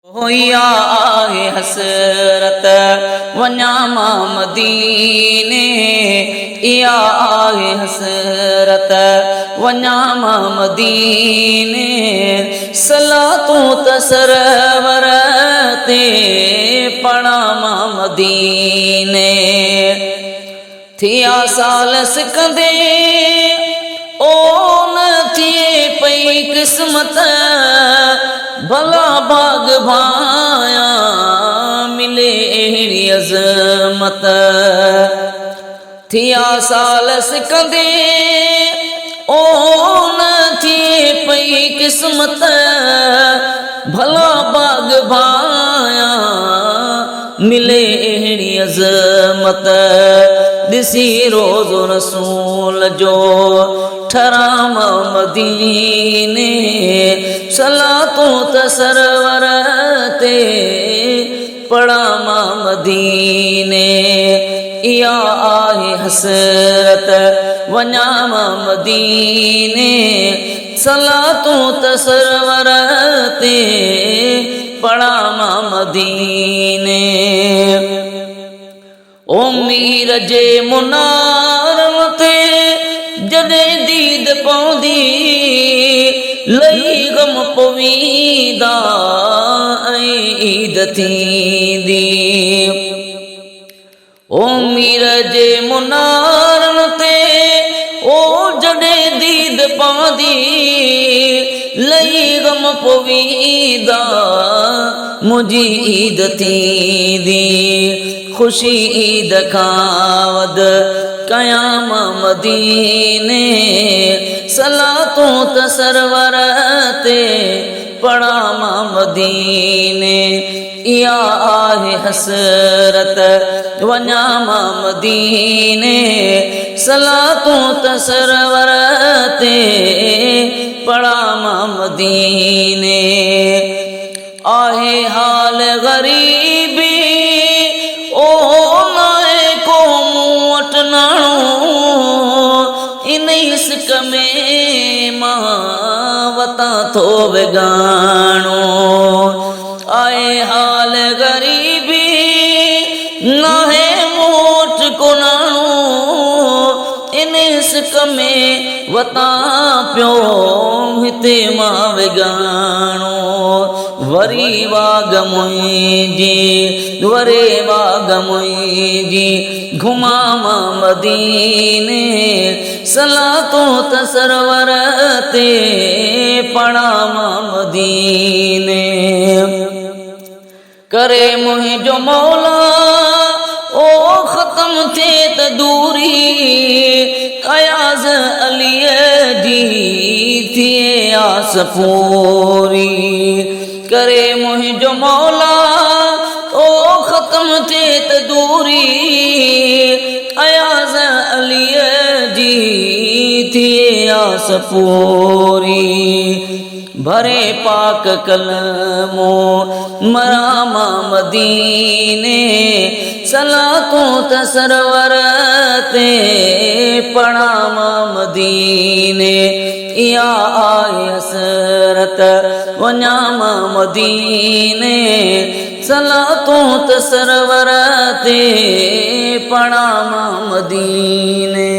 होया आहे हसरत वन्यामा मदीने, इया आहे हसरत वन्यामा मदीने। सलातों तसरवर ते पढ़ामा मदीने। थिया साल सिकंदे ओ न थिए पई किस्मत, भला बाग भाया मिले अहिड़ी अज़मत। थिया साल सिकंदे ओ न थिए पई किस्मत, भला बाग भाया मिले अहिड़ी अज़मत। दिसी रोज़ो रसूल जो ठराम मदीने, सलातों तसरवर ते पढ़ामा मदीने। इया आहे हसरत वन्यामा मदीने, सलातों तसरवर ते पढ़ामा मदीने। ओ मीर जे मुनारम ते जॾहिं दीद पवंदी, लई गम पवींदा ऐं ईद थींदी। ओ मीर जे मुनारम ते ओ जॾहिं दीद पवंदी, लई गम पवींदा मुंहिंजी ईद थींदी। खुशी ईद खां वध कयामा मदीने, सलातों तसरवर ते पढ़ामा मदीने। इया आहे हसरत वन्यामा मदीने, सलातों तसरवर ते पढ़ामा मदीने। आहे हाल गरीबी ओ नाए को मूं वटि नाणो, इन इश्क में मां वतां थो विगाणो। आए हाल गरीबी नाहे मूं वटि को नाणो, इन इश्क में वतां पियो हिते मां विगाणो। वरी वाग मुंहिंजी वरे वाग मुंहिंजी घुमामा मदीने, सलातों तसरवर ते पढ़ामा मदीने। करे मुंहिंजो मौला ओ ख़त्म थिए त दूरी, अयाज़ अलीअ जी थिए आस पूरी। करे मुंहिंजो मौला ओ ख़त्म थिए त दूरी, अयाज़ अलीअ जी थिए आस पूरी। भरे पाक कलमो मरामा मदीने, सलातों तसरवर ते पढ़ामा मदीने। इया आहे हसरत वन्यामा मदीने, सलातों तसरवर ते पढ़ामा मदीने।